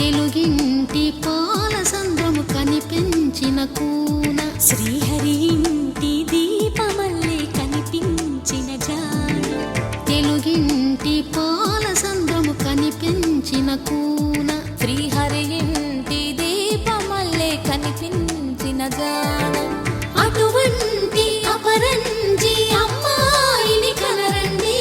తెలుగింటి పాల సంద్రము కనిపించిన కూన శ్రీహరి ఇంటి దీపమల్లే కనిపించిన జాన తెలుగింటి పాల సంద్రము కనిపించిన కూన శ్రీహరి ఇంటి దీపమల్లే కనిపించిన జాన అటువంటి అపరంజి అమ్మాయిని కనరండి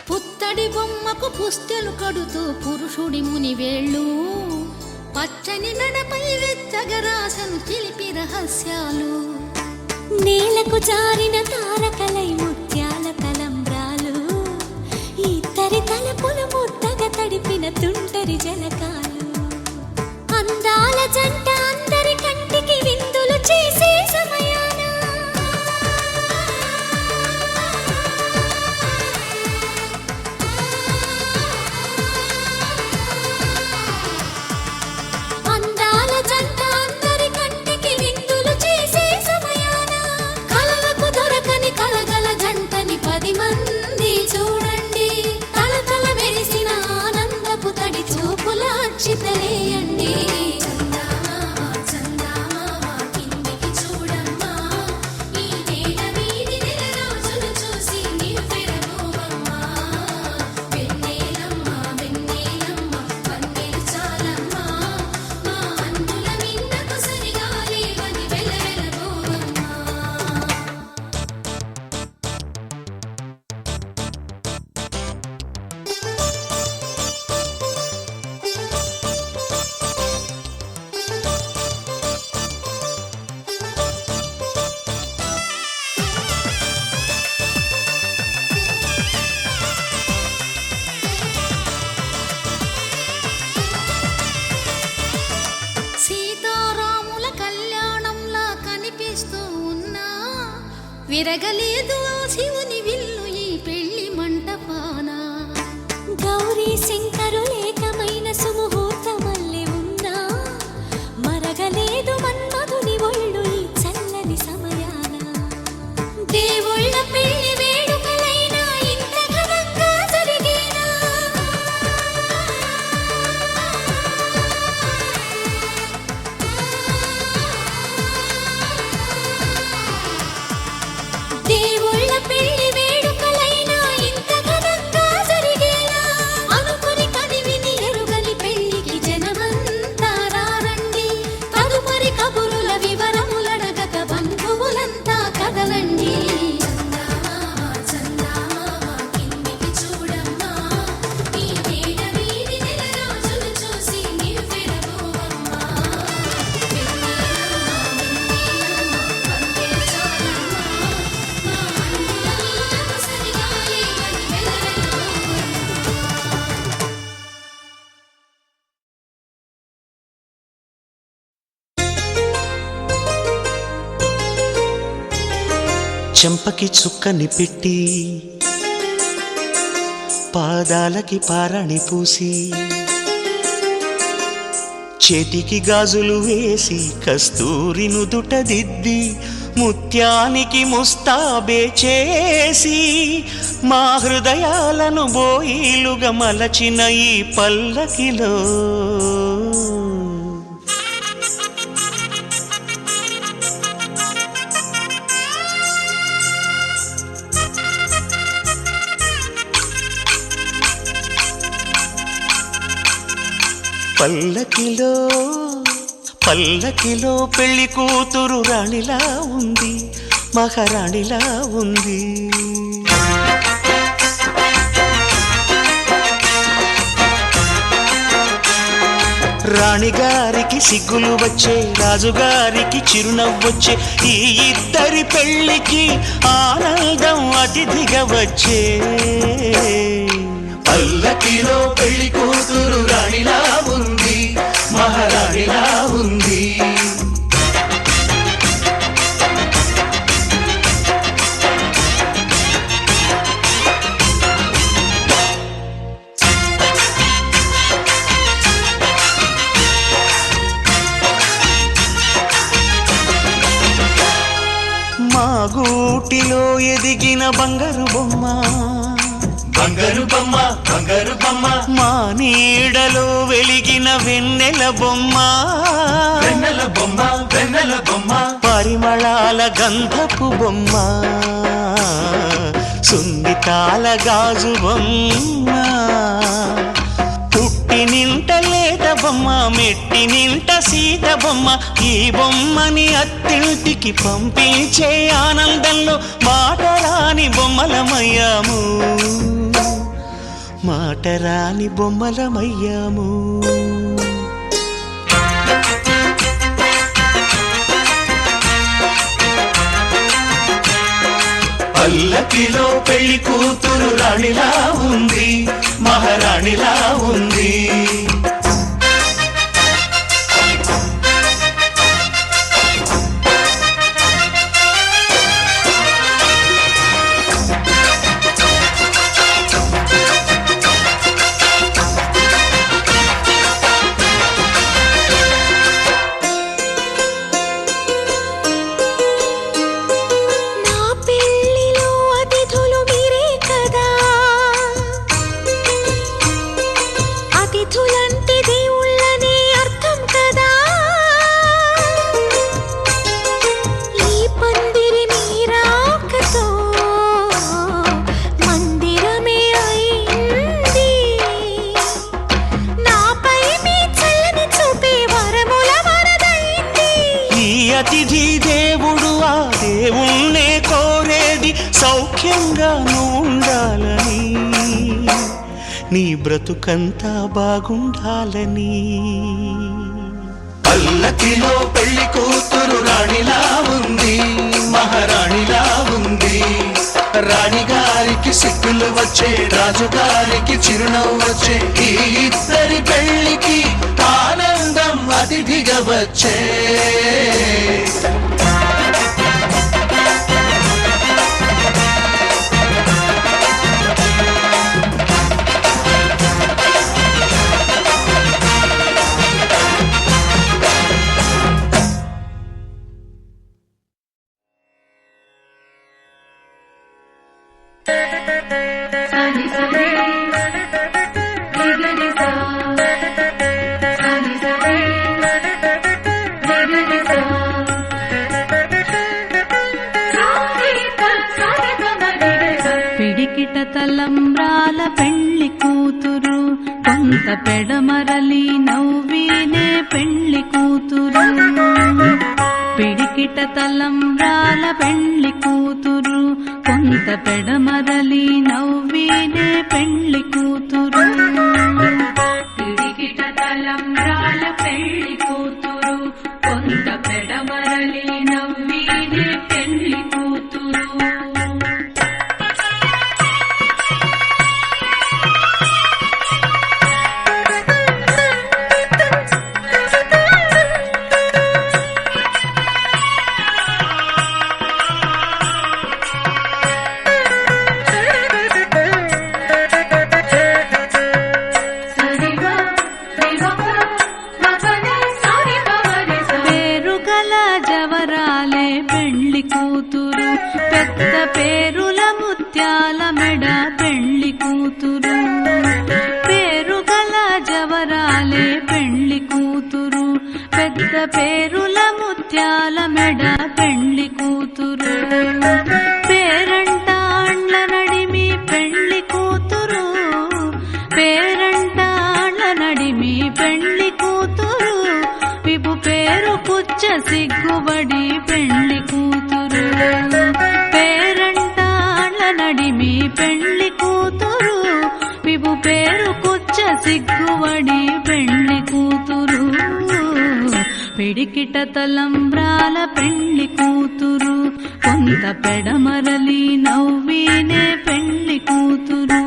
పుత్తడి బొమ్మకు పుస్తెలు కడుతూ పురుషుడి ముని వేళ్ళు పచ్చని నడపై వెచ్చగరాసను చిలిపి రహస్యాలు నేలకు జారిన తారకలై ముత్యాల తలంబ్రాలు ఇద్దరి తలపుల ముద్దగా తడిపిన తుంటరి జలకాలు అందాల జంట అందరి కంటికి విందులు చేసే సమయాన అందాల జంట అందరి కంటికి విందులు చేసే సమయాన కలలకు దొరకని కలగల జంటని 10 మంది చూడండి తలతల మెరిసిన ఆనందపు తడి చూపుల అక్షితలేయండి సీతారాముల కళ్యాణంలా కనిపిస్తూ ఉన్నా విరగలేదు ఆ శివుని విల్లు ఈ పెళ్లి మంటపాన గౌరీ శంకరులేకమైన సుముహూర్తమల్లె ఉన్నా మరగలేదు మన్మధుని ఒళ్ళు ఈ చల్లని సమయాన దేవుళ్ళ పెళ్లి వేడుకలైనా ఇంత ఘనంగా జరిగేనా దేవుళ్ళ పెళ్లి వేడుకలైనా ఇంత ఘనంగా జరిగేనా అనుకుని కనివిని ఎరుగని పెళ్లికి జనమంతా రారండి తదుపరి కబురుల వివరములడగక బంధువులంతా కదలండి చెంపకి చుక్కని పెట్టి పాదాలకి పారాణి పూసి చేతికి గాజులు వేసి కస్తూరి నుదుట దిద్ది ముత్యానికి ముస్తాబే చేసి మా హృదయాలను బోయిలుగా మలచిన ఈ పల్లకిలో పల్లకిలో పల్లకిలో పెళ్లి కూతురు రాణిలా ఉంది, మహారాణిలా ఉంది. రాణిగారికి సిగ్గులు వచ్చే, రాజుగారికి చిరునవ్వొచ్చే, ఈ ఇద్దరి పెళ్లికి ఆనందం అతిథిగా వచ్చే. పల్లకిలో పెళ్లి కూతురు రాణిలా ఉంది, మహారాణిలా ఉంది. మా గూటిలో ఎదిగిన బంగారు బొమ్మ, బంగారు బొమ్మ, బంగారు బొమ్మ, మా నీడలో వెలిగిన వెన్నెల బొమ్మ, వెన్నెల బొమ్మ, వెన్నెల బొమ్మ, పరిమళాల గంధపు బొమ్మ, సున్నితాల గాజు బొమ్మ, పుట్టి నింట లేత బొమ్మ, మెట్టి నింట సీత బొమ్మ. ఈ బొమ్మని అత్తింటికి పంపించే ఆనందంలో మాటరాని బొమ్మలమయ్యాము, మాటరాని బొమ్మలమయ్యాము. పల్లకిలో పెళ్లి కూతురు రాణిలా ఉంది, మహారాణిలా ఉంది. అతిథి దేవుడు ఆ దేవుణ్ణే కోరేది సౌఖ్యంగా నువ్వు ఉండాలని, నీ బ్రతుకంతా బాగుండాలని. పల్లకిలో పెళ్లి కూతురు రాణిలా ఉంది, మహారాణిలా ఉంది. రాణిగారికి సిగ్గులు వచ్చే, రాజుగారికి చిరునవ్వు వచ్చే, ఈ ఇద్దరి పెళ్లికి ఆనందం అతిథిగా వచ్చే. పిడికిట తలంబ్రాల పెళ్లి కూతురు, కొంత పెడమరలి నవ్వినే పెళ్లి కూతురు. పిడికిట తలంబ్రాల పెళ్లి కూతురు, కొంత పెడమరలి నవ్వినే పెళ్లి కూతురు. పిడికిట తలంబ్రాల పెళ్లి కూతురు, కొంత పెడమరలి నవ్వినే పెళ్లి కూతురు. పెద్ద పేరుల ముత్యాల మెడ పెళ్లి కూతురు, పేరుగల జవరాలే పెళ్లి కూతురు. పెద్ద పేరుల ముత్యాల మెడ పెళ్లి కూతురు. పేరంటాండ్ల నడిమి పెళ్లి కూతురు, పేరంటాండ్ల నడిమి పెళ్లి నడిమి పెళ్లి కూతురు విభు పేరు కుచ్చ సిగ్గువడి పెళ్లి కూతురు పిడికిట తలంబ్రాల పెళ్లి కూతురు కొంత పెడమరలి నవ్వినే పెళ్లి కూతురు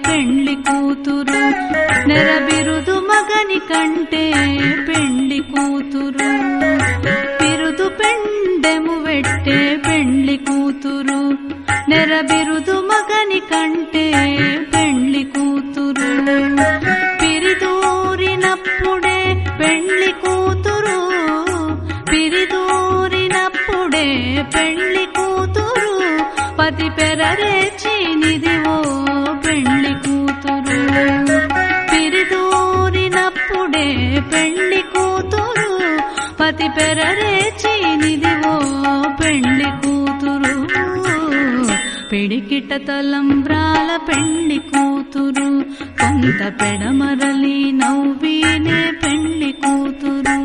పెళ్లి కూతురు నెరబిరుదు మగని కంటే పెళ్లి కూతురు బిరుదు పెండెము వెట్టే పెళ్లి కూతురు నెరబిరుదు మగని కంటే పెళ్లి కూతురు పిరిదూరినప్పుడే పెళ్లి కూతురు పిరిదూరినప్పుడే పెళ్లి కూతురు పతి పెరరేచినిదివో పెళ్లి కూతురు పిరిదూరినప్పుడే పెళ్లి కూతురు పతి పెరరేచినిదివో పెళ్లి కూతురు పిడికిట తలంబ్రాల పెళ్లి కూతురు కొంత పెడమరలి నవ్వినే పెళ్లి కూతురు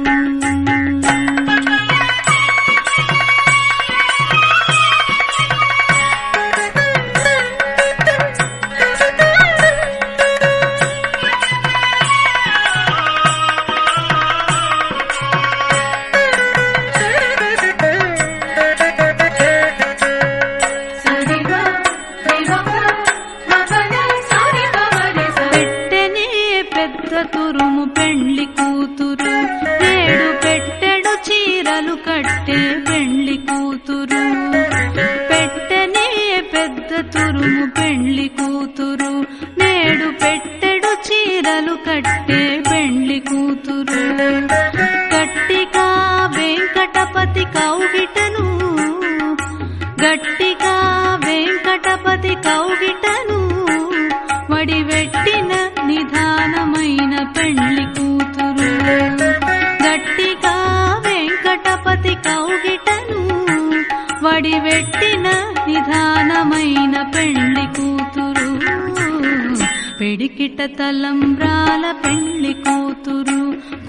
తురుము పెళ్లి కూతురు నేడు పెట్టెడు చీరలు కట్టే పెళ్లి కూతురు పెట్టెనే పెద్ద తురుము పెళ్లి కూతురు నేడు పెట్టెడు చీరలు కట్టే పెళ్లి కూతురు గట్టిగా వెంకటపతి కౌగిటను గట్టిగా వెంకటపతి కౌగిటను వడివెట్టిన నిధానమైన పెళ్లి కూతురు గట్టిగా వెంకటపతి కౌగిటను వడివెట్టిన నిధానమైన పెళ్లి కూతురు పిడికిట తలంబ్రాల పెళ్లి కూతురు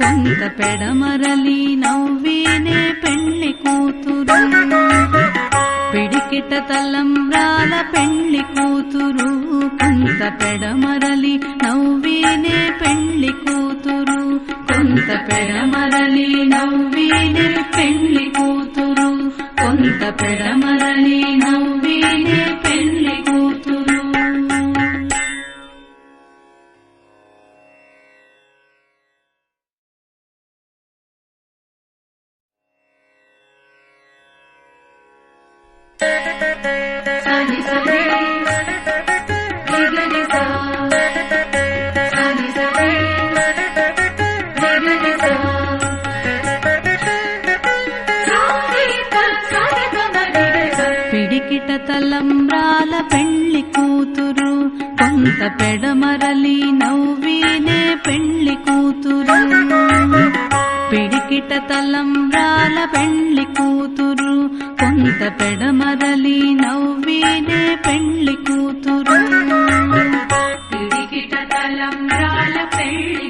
కొంత పెడమరలి నవ్వినే పెళ్లి కూతురు పిడికిట తలంబ్రాల పెళ్లి కూతురు కొంత పెడమరలి నవ్వినే పెళ్లి కూతురు కొంత పెడమరలి నవ్వినే పెళ్లి కూతురు కొంత పెడమరలి నవ్వినే పెళ్లి కూతురు సని సని నిగని సా సని సని నిగని సా పిడికిట తలంబ్రాల పెళ్లి కూతురు కొంత పెడమరలి నవ్వినే పెళ్లి కూతురు పిడికిట తలంబ్రాల పెళ్లి కూతురు కొంత పెడమరలి నవ్వినే పెళ్లి కూతురు పిడికిట తలంబ్రాల పెళ్లి